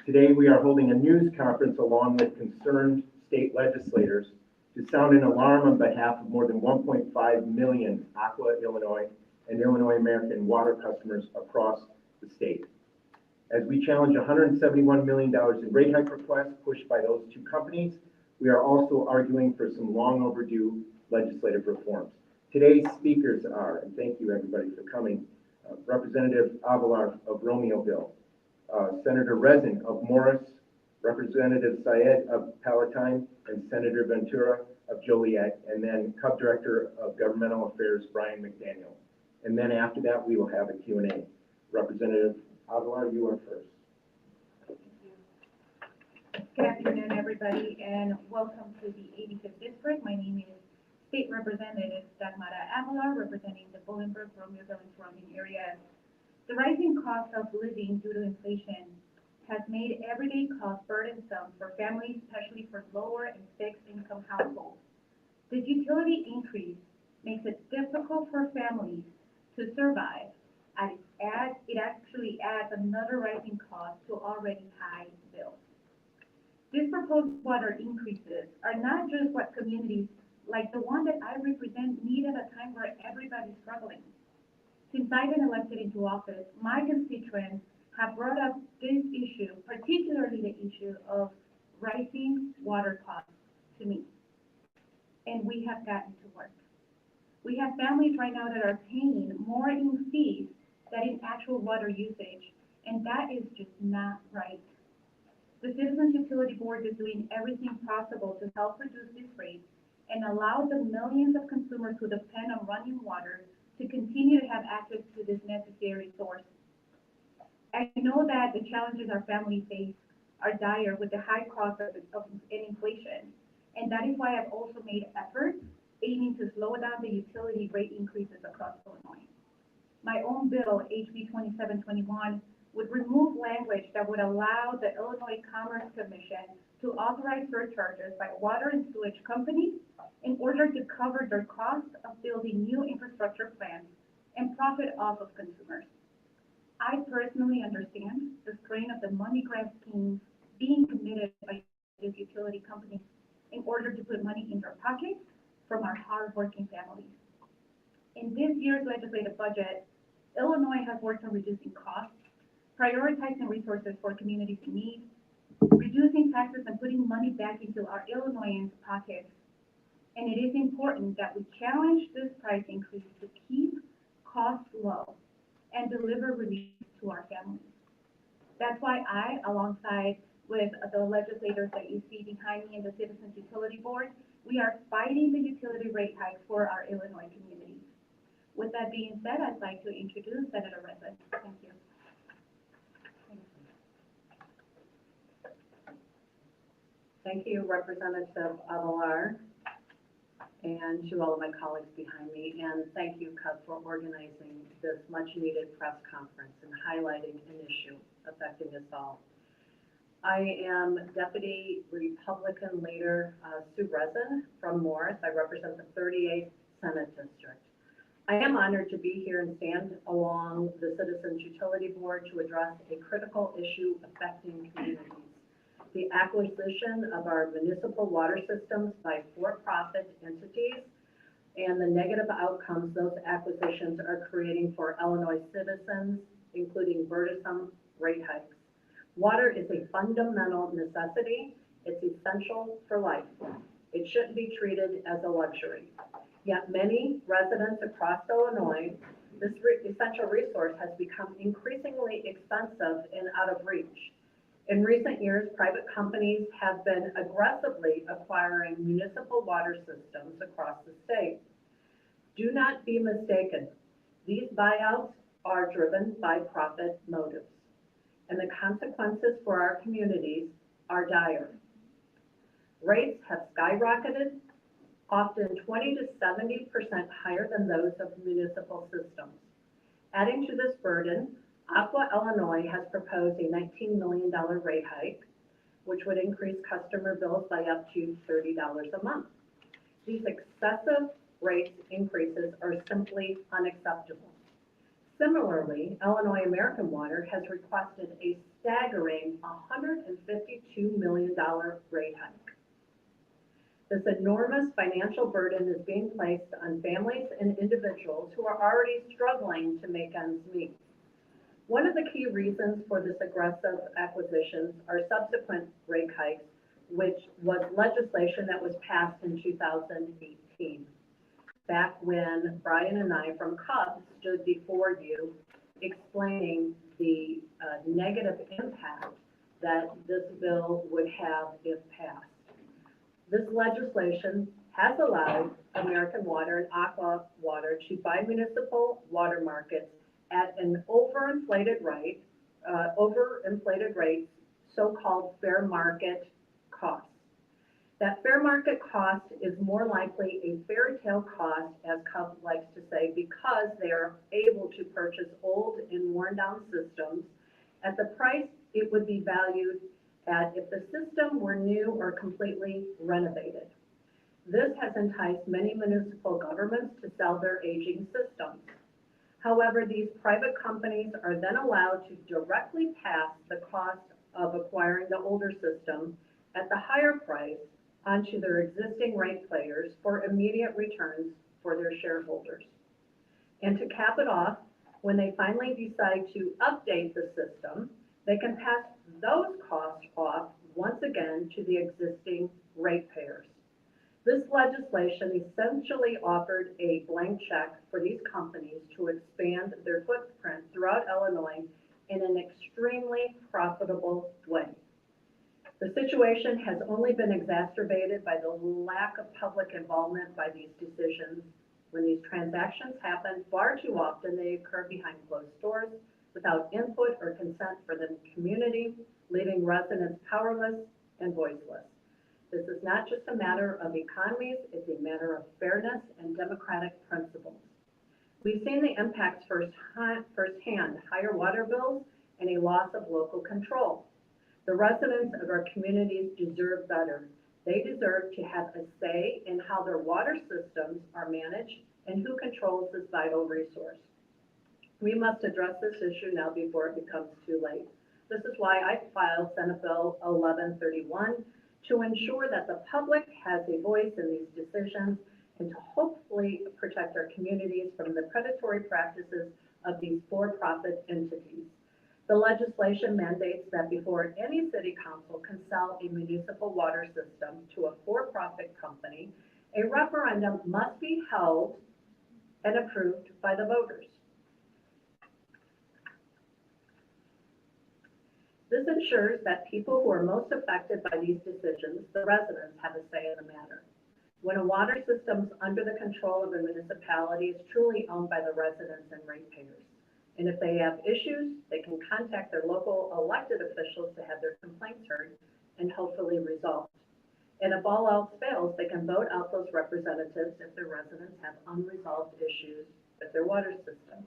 Today we are holding a news conference along with concerned state legislators to sound an alarm on behalf of more than 1.5 million Aqua Illinois and Illinois American water customers across the state. As we challenge $171 million in rate hike requests pushed by those two companies, we are also arguing for some long overdue legislative reforms. Today's speakers are, and thank you everybody for coming, Representative Avalar of Romeoville, Senator Rezin of Morris, Representative Syed of Palatine, and Senator Ventura of Joliet, and then Cub Director of Governmental Affairs, Brian McDaniel. And then after that, we will have a Q&A. Representative Avalar, you are first. Good afternoon, everybody, and welcome to the 85th District. My name is State Representative Dagmara Avalar, representing the Bolingbrook, Romeoville, and surrounding areas. The rising cost of living due to inflation has made everyday costs burdensome for families, especially for lower and fixed income households. The utility increase makes it difficult for families to survive, and it actually adds another rising cost to already high bills. These proposed water increases are not just what communities like the one that I represent need at a time where everybody's struggling. Since I've been elected into office, my constituents have brought up this issue, particularly the issue of rising water costs to me. And we have gotten to work. We have families right now that are paying more in fees than in actual water usage, and that is just not right. The Citizens Utility Board is doing everything possible to help reduce these rates and allow the millions of consumers who depend on running water to continue to have access to this necessary source. I know that the challenges our families face are dire with the high cost of inflation, and that is why I've also made efforts aiming to slow down the utility rate increases across Illinois. My own bill, HB 2721, would remove language that would allow the Illinois Commerce Commission to authorize surcharges by water and sewage companies in order to cover their costs of building new infrastructure plants and profit off of consumers. I personally understand the strain of the money grab schemes being committed by these utility companies in order to put money in their pockets from our hardworking families. In this year's legislative budget, Illinois has worked on reducing costs, prioritizing resources for communities in need, reducing taxes and putting money back into our Illinoisans' pockets. And it is important that we challenge this price increase to keep costs low and deliver relief to our families. That's why I, alongside with the legislators that you see behind me in the Citizens Utility Board, we are fighting the utility rate hikes for our Illinois communities. With that being said, I'd like to introduce Senator Rezin. Thank you. Thank you, Representative Avalar, and to all of my colleagues behind me, and thank you, Cub, for organizing this much-needed press conference and highlighting an issue affecting us all. I am Deputy Republican Leader Sue Rezin from Morris. I represent the 38th Senate District. I am honored to be here and stand along the Citizens Utility Board to address a critical issue affecting communities: the acquisition of our municipal water systems by for-profit entities and the negative outcomes those acquisitions are creating for Illinois citizens, including burdensome rate hikes. Water is a fundamental necessity. It's essential for life. It shouldn't be treated as a luxury. Yet many residents across Illinois, this essential resource has become increasingly expensive and out of reach. In recent years, private companies have been aggressively acquiring municipal water systems across the state. Do not be mistaken. These buyouts are driven by profit motives, and the consequences for our communities are dire. Rates have skyrocketed, often 20 to 70% higher than those of municipal systems. Adding to this burden, Aqua Illinois has proposed a $19 million rate hike, which would increase customer bills by up to $30 a month. These excessive rate increases are simply unacceptable. Similarly, Illinois American Water has requested a staggering $152 million rate hike. This enormous financial burden is being placed on families and individuals who are already struggling to make ends meet. One of the key reasons for this aggressive acquisitions are subsequent rate hikes, which was legislation that was passed in 2018. Back when Brian and I from CUB stood before you explaining the negative impact that this bill would have if passed. This legislation has allowed American Water and Aqua Water to buy municipal water markets at an overinflated rate, so-called fair market cost. That fair market cost is more likely a fairy tale cost, as CUB likes to say, because they are able to purchase old and worn down systems at the price it would be valued at if the system were new or completely renovated. This has enticed many municipal governments to sell their aging systems. However, these private companies are then allowed to directly pass the cost of acquiring the older system at the higher price onto their existing rate players for immediate returns for their shareholders. And to cap it off, when they finally decide to update the system, they can pass those costs off once again to the existing ratepayers. This legislation essentially offered a blank check for these companies to expand their footprint throughout Illinois in an extremely profitable way. The situation has only been exacerbated by the lack of public involvement by these decisions. When these transactions happen, far too often they occur behind closed doors without input or consent for the community, leaving residents powerless and voiceless. This is not just a matter of economies, it's a matter of fairness and democratic principles. We've seen the impacts firsthand, higher water bills and a loss of local control. The residents of our communities deserve better. They deserve to have a say in how their water systems are managed and who controls this vital resource. We must address this issue now before it becomes too late. This is why I filed Senate Bill 1131 to ensure that the public has a voice in these decisions and to hopefully protect our communities from the predatory practices of these for-profit entities. The legislation mandates that before any city council can sell a municipal water system to a for-profit company, a referendum must be held and approved by the voters. This ensures that people who are most affected by these decisions, the residents, have a say in the matter. When a water system is under the control of a municipality, it's truly owned by the residents and ratepayers. And if they have issues, they can contact their local elected officials to have their complaints heard and hopefully resolved. And if all else fails, they can vote out those representatives if their residents have unresolved issues with their water system.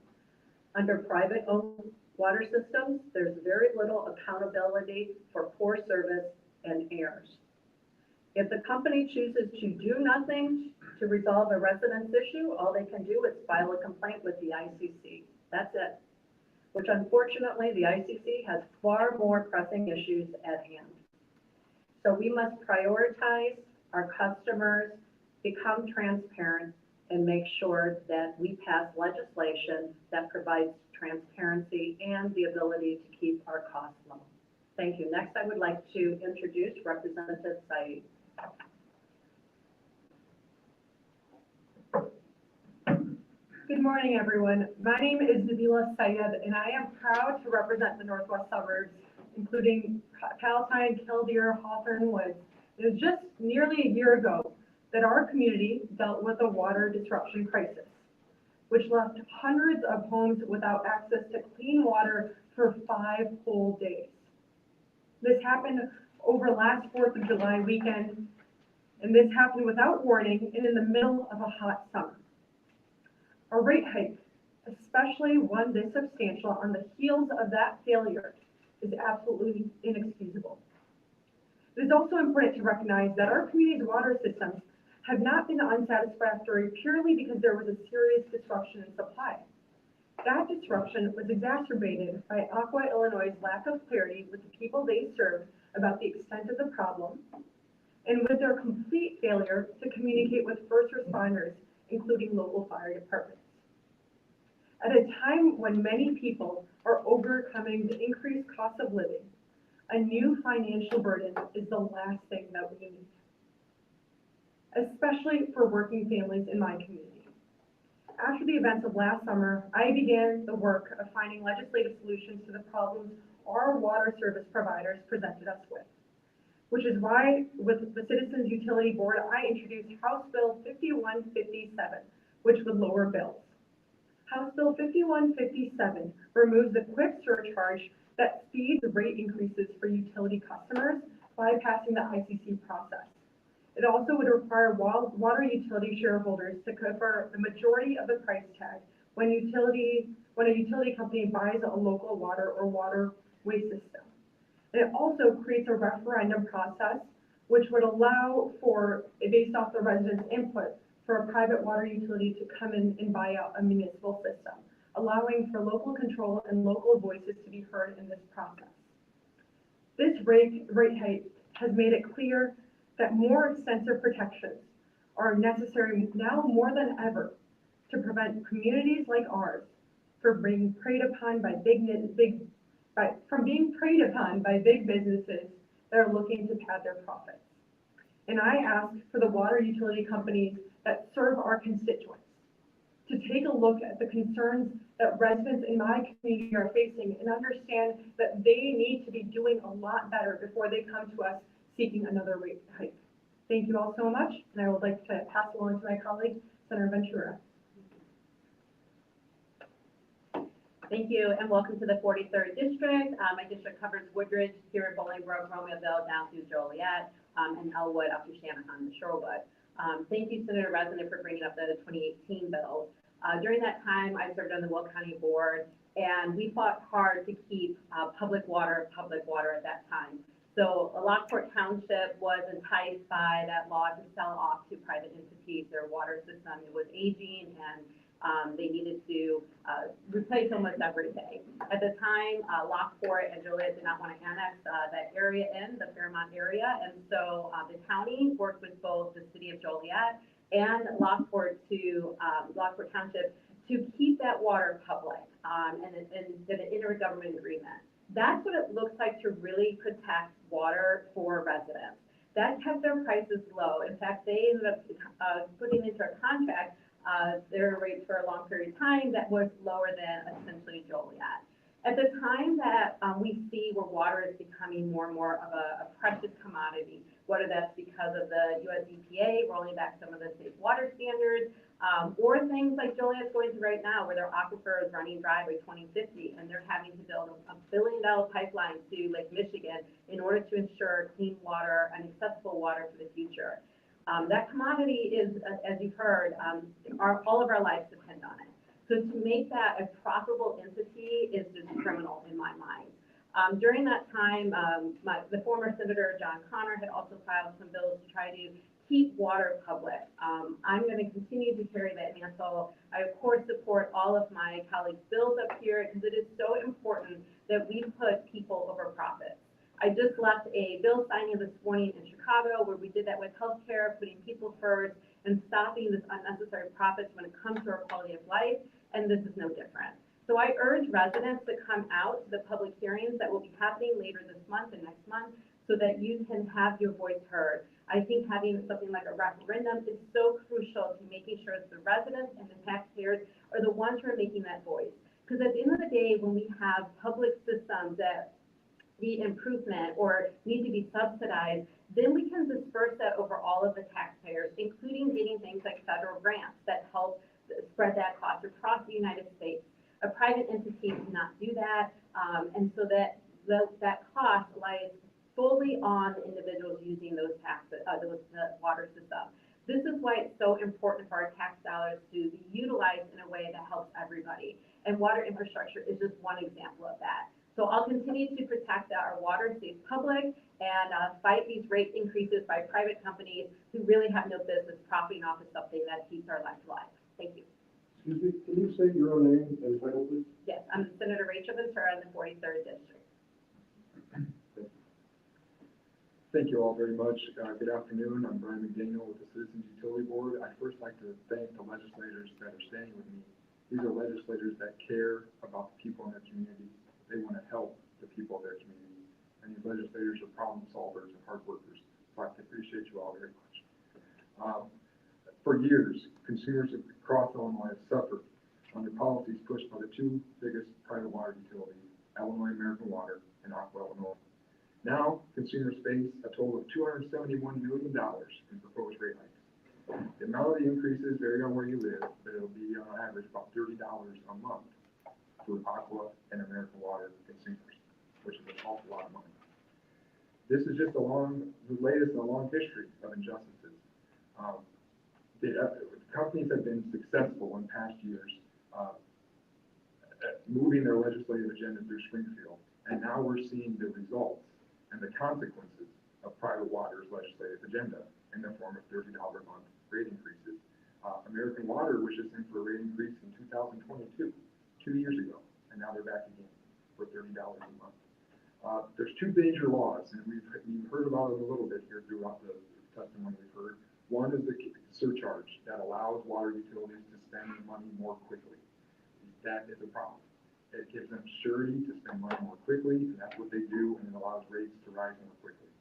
Under private-owned water systems, there's very little accountability for poor service and errors. If the company chooses to do nothing to resolve a resident's issue, all they can do is file a complaint with the ICC. That's it, which unfortunately the ICC has far more pressing issues at hand. So we must prioritize our customers, become transparent, and make sure that we pass legislation that provides transparency and the ability to keep our costs low. Thank you. Next, I would like to introduce Representative Said. Good morning, everyone. My name is Nabila Syed, and I am proud to represent the Northwest suburbs, including Palatine, Killdeer, Hawthorne Woods. It was just nearly a year ago that our community dealt with a water disruption crisis, which left hundreds of homes without access to clean water for 5 whole days. This happened over last 4th of July weekend, and this happened without warning and in the middle of a hot summer. A rate hike, especially one this substantial on the heels of that failure, is absolutely inexcusable. It is also important to recognize that our community's water systems have not been unsatisfactory purely because there was a serious disruption in supply. That disruption was exacerbated by Aqua Illinois' lack of clarity with the people they serve about the extent of the problem, and with their complete failure to communicate with first responders, including local fire departments. At a time when many people are overcoming the increased cost of living, a new financial burden is the last thing that we need, especially for working families in my community. After the events of last summer, I began the work of finding legislative solutions to the problems our water service providers presented us with, which is why, with the Citizens Utility Board, I introduced House Bill 5157, which would lower bills. House Bill 5157 removes the quick surcharge that speeds rate increases for utility customers, bypassing the ICC process. It also would require water utility shareholders to cover the majority of the price tag when a utility company buys a local water or waterway system. And it also creates a referendum process which would allow for, based off the residents' input, for a private water utility to come in and buy out a municipal system, allowing for local control and local voices to be heard in this process. This rate hike has made it clear that more extensive protections are necessary now more than ever to prevent communities like ours from being preyed upon by big businesses that are looking to pad their profits. And I ask for the water utility companies that serve our constituents to take a look at the concerns that residents in my community are facing and understand that they need to be doing a lot better before they come to us seeking another rate hike. Thank you all so much, and I would like to pass along to my colleague, Senator Ventura. Thank you, and welcome to the 43rd District. My district covers Woodridge, here in Bolingbrook, Romeoville, down through Joliet, and Elwood up to Shanahan and Shorewood. Thank you, Senator Resnick, for bringing up the 2018 bill. During that time, I served on the Will County Board, and we fought hard to keep public water at that time. So Lockport Township was enticed by that law to sell off to private entities their water system. It was aging, and they needed to replace almost everything. At the time, Lockport and Joliet did not want to annex that area in, the Fairmont area, and so the county worked with both the city of Joliet and Lockport Township to keep that water public and did an intergovernment agreement. That's what it looks like to really protect water for residents. That kept their prices low. In fact, they ended up putting into a contract their rates for a long period of time that was lower than essentially Joliet. At the time that we see where water is becoming more and more of a precious commodity, whether that's because of the US EPA rolling back some of the safe water standards, or things like Joliet's going through right now where their aquifer is running dry by 2050 and they're having to build a $1 billion pipeline to Lake Michigan in order to ensure clean water and accessible water for the future. That commodity is, as you've heard, all of our lives depend on it. So to make that a profitable entity is just criminal in my mind. During that time, the former Senator John Connor had also filed some bills to try to keep water public. I'm going to continue to carry that mantle. I, of course, support all of my colleagues' bills up here because it is so important that we put people over profits. I just left a bill signing this morning in Chicago where we did that with healthcare, putting people first and stopping this unnecessary profits when it comes to our quality of life, and this is no different. So I urge residents to come out to the public hearings that will be happening later this month and next month so that you can have your voice heard. I think having something like a referendum is so crucial to making sure that the residents and the taxpayers are the ones who are making that voice. Because at the end of the day, when we have public systems that need improvement or need to be subsidized, then we can disperse that over all of the taxpayers, including getting things like federal grants that help spread that cost across the United States. A private entity cannot do that, and so that cost lies fully on the individuals using those water system. This is why it's so important for our tax dollars to be utilized in a way that helps everybody. And water infrastructure is just one example of that. So I'll continue to protect that our water stays public and fight these rate increases by private companies who really have no business profiting off of something that keeps our lives alive. Thank you. Excuse me, can you state your own name and title, please? Yes, I'm Senator Rachel Ventura in the 43rd District. Thank you all very much. Good afternoon. I'm Brian McDaniel with the Citizens Utility Board. I'd first like to thank the legislators that are standing with me. These are legislators that care about the people in their communities. They want to help the people of their communities. And these legislators are problem solvers and hard workers. So I appreciate you all very much. For years, consumers across Illinois have suffered under policies pushed by the two biggest private water utilities, Illinois American Water and Aqua Illinois. Now, consumers face a total of $271 million in proposed rate hikes. The amount of the increases vary on where you live, but it'll be on average about $30 a month for Aqua and American Water consumers, which is an awful lot of money. This is just the latest in a long history of injustices. Companies have been successful in past years at moving their legislative agenda through Springfield, and now we're seeing the results and the consequences of private water's legislative agenda in the form of $30 a month rate increases. American Water was just in for a rate increase in 2022, 2 years ago, and now they're back again for $30 a month. There's two major laws, and we've heard about them a little bit here throughout the testimony we've heard. One is the surcharge that allows water utilities to spend money more quickly. That is a problem. It gives them surety to spend money more quickly, and that's what they do, and it allows rates to rise more quickly.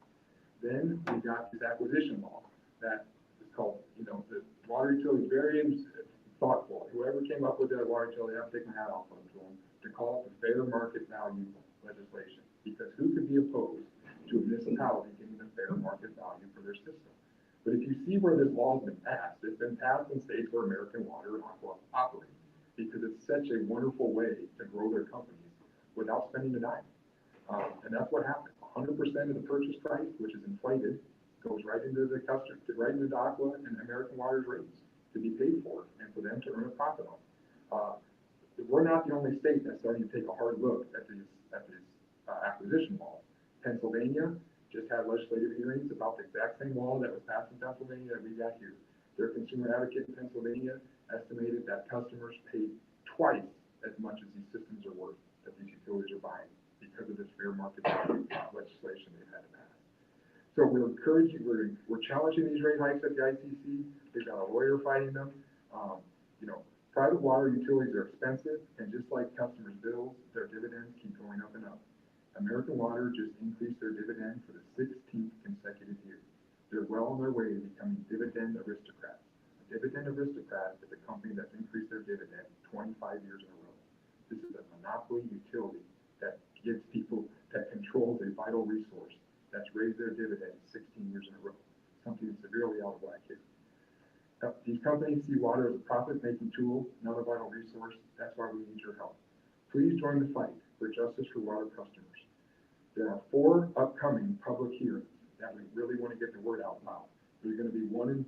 Then we got this acquisition law that is called, the water utility is very thoughtful. Whoever came up with that water utility, I have to take my hat off to them, to call it the fair market value legislation. Because who could be opposed to a municipality getting the fair market value for their system? But if you see where this law has been passed, it's been passed in states where American Water and Aqua operate, because it's such a wonderful way to grow their companies without spending a dime. And that's what happens. 100% of the purchase price, which is inflated, goes right into the customer, right into Aqua and American Water's rates to be paid for and for them to earn a profit on. We're not the only state that's starting to take a hard look at these acquisition laws. Pennsylvania just had legislative hearings about the exact same law that was passed in Pennsylvania that we got here. Their consumer advocate in Pennsylvania estimated that customers paid twice as much as these systems are worth that these utilities are buying because of this fair market value legislation they've had to pass. So we're encouraging, we're challenging these rate hikes at the ICC. They've got a lawyer fighting them. Private water utilities are expensive, and just like customers' bills, their dividends keep going up and up. American Water just increased their dividend for the 16th consecutive year. They're well on their way to becoming dividend aristocrats. A dividend aristocrat is a company that's increased their dividend 25 years in a row. This is a monopoly utility that gives people, that controls a vital resource, that's raised their dividend 16 years in a row. Something severely out of whack here. These companies see water as a profit-making tool, not a vital resource. That's why we need your help. Please join the fight for justice for water customers. There are 4 upcoming public hearings that we really want to get the word out loud. There's going to be one in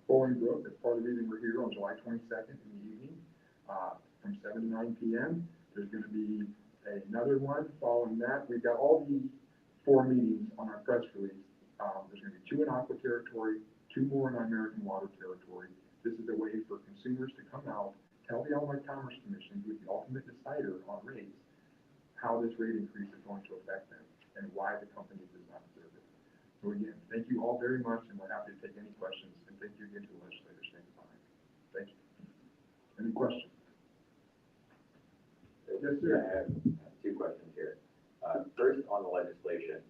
Bolingbrook. That's part of the reason we're here on July 22nd in the evening from 7 to 9 p.m. There's going to be another one following that. We've got all the 4 meetings on our press release. There's going to be 2 in Aqua territory, 2 more in American Water territory. This is a way for consumers to come out, tell the Illinois Commerce Commission, who is the ultimate decider on rates, how this rate increase is going to affect them and why the company does not deserve it. So again, thank you all very much, and we're happy to take any questions, and thank you again to the legislators standing behind. Thank you. Any questions? Yes, sir. I have 2 questions here. First, on the legislation,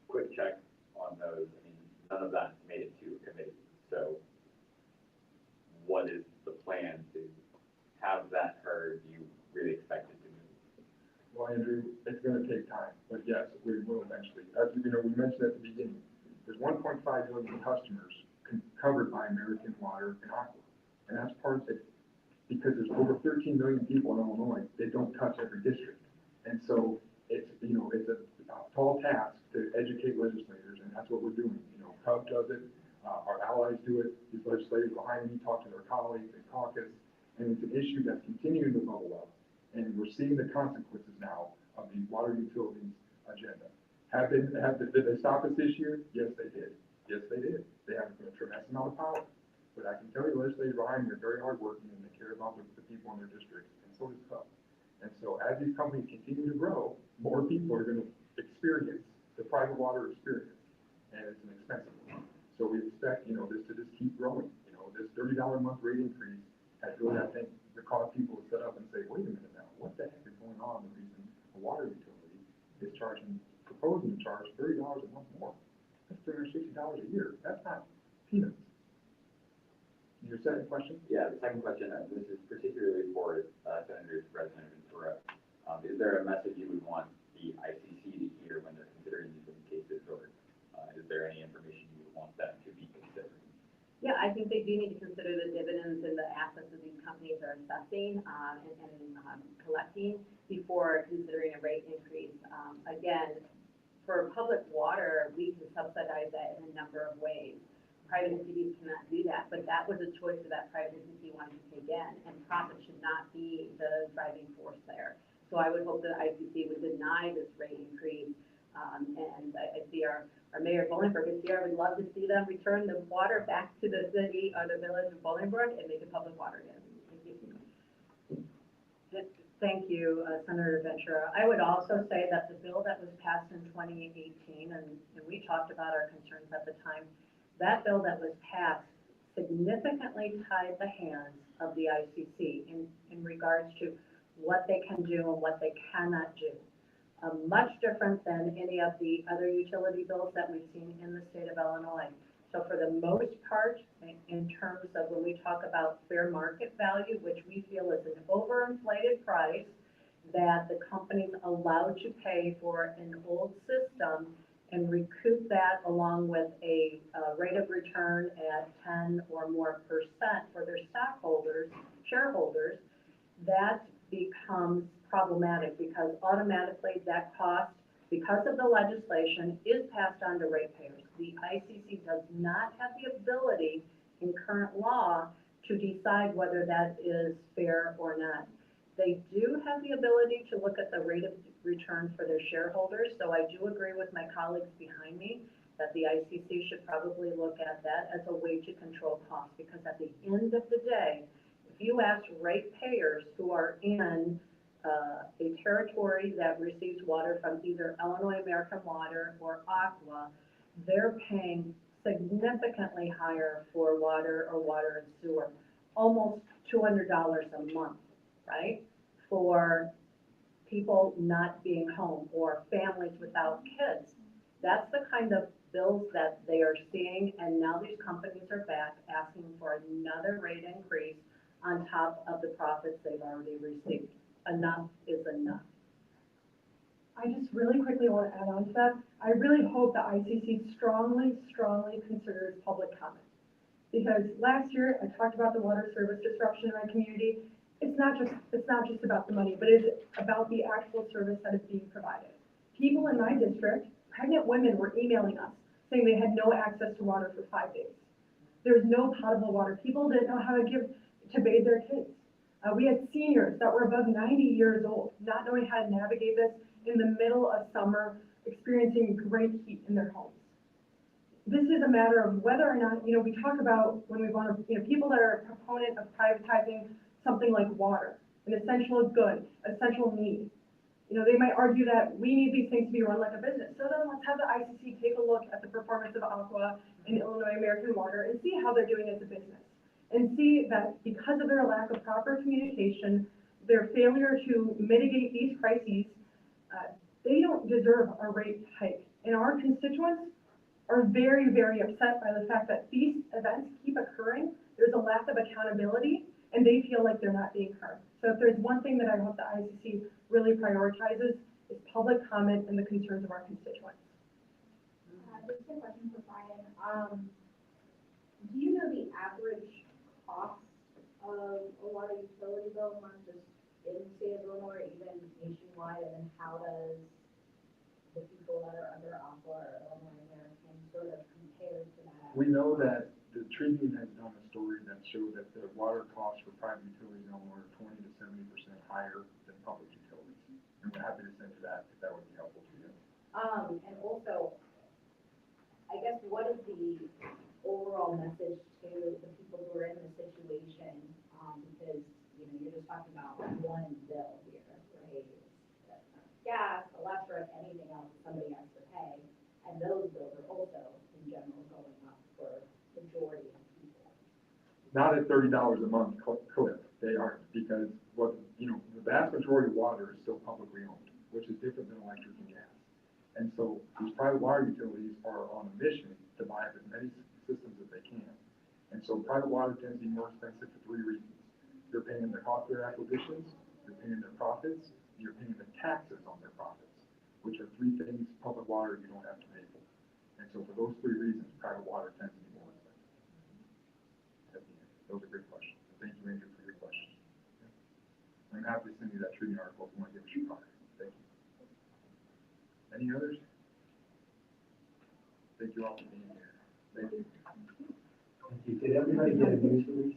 quick check on those. I mean, none of that made it to a committee. So what is the plan to have that heard? Do you really expect it to move? Well, Andrew, it's going to take time, but yes, we will eventually. As we mentioned at the beginning, there's 1.5 million customers covered by American Water and Aqua, and that's part of it. Because there's over 13 million people in Illinois, they don't touch every district, and so it's a tall task to educate legislators, and that's what we're doing. CUB does it, our allies do it. These legislators behind me talk to their colleagues in caucus, and it's an issue that's continuing to bubble up. And we're seeing the consequences now of the water utilities agenda. Did they stop us this year? Yes, they did. Yes, they did. They have a tremendous amount of power. But I can tell you legislators behind me are very hardworking and they care about the people in their districts, and so does CUP. And so as these companies continue to grow, more people are gonna experience the private water experience, and it's an expensive one. So we expect, this to just keep growing, this $30 a month rate increase has really, I think, caused people to sit up and say, wait a minute now, what the heck is going on? The reason a water utility is proposing to charge $30 a month more. That's $360 a year. That's not peanuts. Your second question? Yeah, the second question, this is particularly for Senators President Ventura. Is there a message you would want the ICC to hear when they're considering these cases, or is there any information you would want them to be considering? Yeah, I think they do need to consider the dividends and the assets that these companies are assessing and collecting before considering a rate increase. Again, for public water, we can subsidize that in a number of ways. Private entities cannot do that, but that was a choice that that private entity wanted to take in, and profit should not be the driving force there. So I would hope that ICC would deny this rate increase. And I see our Mayor Bolingbrook is here. I would love to see them return the water back to the city or the village of Bolingbrook and make it public water again. Thank you. Thank you, Senator Ventura. I would also say that the bill that was passed in 2018, and we talked about our concerns at the time, that bill that was passed significantly tied the hands of the ICC in regards to what they can do and what they cannot do. Much different than any of the other utility bills that we've seen in the state of Illinois. So for the most part, in terms of when we talk about fair market value, which we feel is an overinflated price that the company's allowed to pay for an old system and recoup that along with a rate of return at 10 or more % for their stockholders, shareholders, that becomes problematic because automatically that cost, because of the legislation, is passed on to ratepayers. The ICC does not have the ability in current law to decide whether that is fair or not. They do have the ability to look at the rate of return for their shareholders, so I do agree with my colleagues behind me that the ICC should probably look at that as a way to control costs, because at the end of the day, if you ask ratepayers who are in a territory that receives water from either Illinois American Water or Aqua, they're paying significantly higher for water or water and sewer, almost $200 a month, right? For people not being home or families without kids. That's the kind of bills that they are seeing, and now these companies are back asking for another rate increase on top of the profits they've already received. Enough is enough. I just really quickly want to add on to that. I really hope the ICC strongly considers public comment. Because last year, I talked about the water service disruption in my community. It's not just about the money, but it's about the actual service that is being provided. People in my district, pregnant women were emailing us saying they had no access to water for 5 days. There's no potable water. People didn't know how to bathe their kids. We had seniors that were above 90 years old, not knowing how to navigate this in the middle of summer, experiencing great heat in their homes. This is a matter of whether or not, we talk about when we want to, people that are a proponent of privatizing something like water, an essential good, essential need. They might argue that we need these things to be run like a business. So then let's have the ICC take a look at the performance of Aqua and Illinois American Water and see how they're doing as a business. And see that because of their lack of proper communication, their failure to mitigate these crises, they don't deserve a rate hike. And our constituents are very, very upset by the fact that these events keep occurring. There's a lack of accountability, and they feel like they're not being heard. So if there's one thing that I hope the ICC really prioritizes, is public comment and the concerns of our constituents. This is a question for Brian. Do you know the average cost of a water utility bill, not just in the state of Illinois, or even nationwide, and then how does the people that are under Aqua or Illinois American sort of compare to that? We know that the Tribune has done a story that showed that the water costs for private utilities in Illinois are 20 to 70% higher than public utilities. And we're happy to send you that if that would be helpful to you. And also, I guess, what is the overall message to the people who are in the situation, because, you know, you're just talking about one bill here, right? It's gas, electric, anything else that somebody has to pay, and those bills are also, in general, going up for the majority of people. Not at $30 a month clip, they aren't, because the vast majority of water is still publicly owned, which is different than electric and gas. And so these private water utilities are on a mission to buy up as many systems as they can. And so private water tends to be more expensive for three reasons. You're paying the cost of their acquisitions, you're paying their profits, and you're paying the taxes on their profits, which are three things public water you don't have to pay for. And so for those three reasons, private water tends to be more expensive. At the end. Those are great questions. Thank you, Andrew, for your questions. I'm happy to send you that treaty article if you want to give us your comment. Thank you. Any others? Thank you all for being here. Thank you. Thank you. Did everybody get a news release?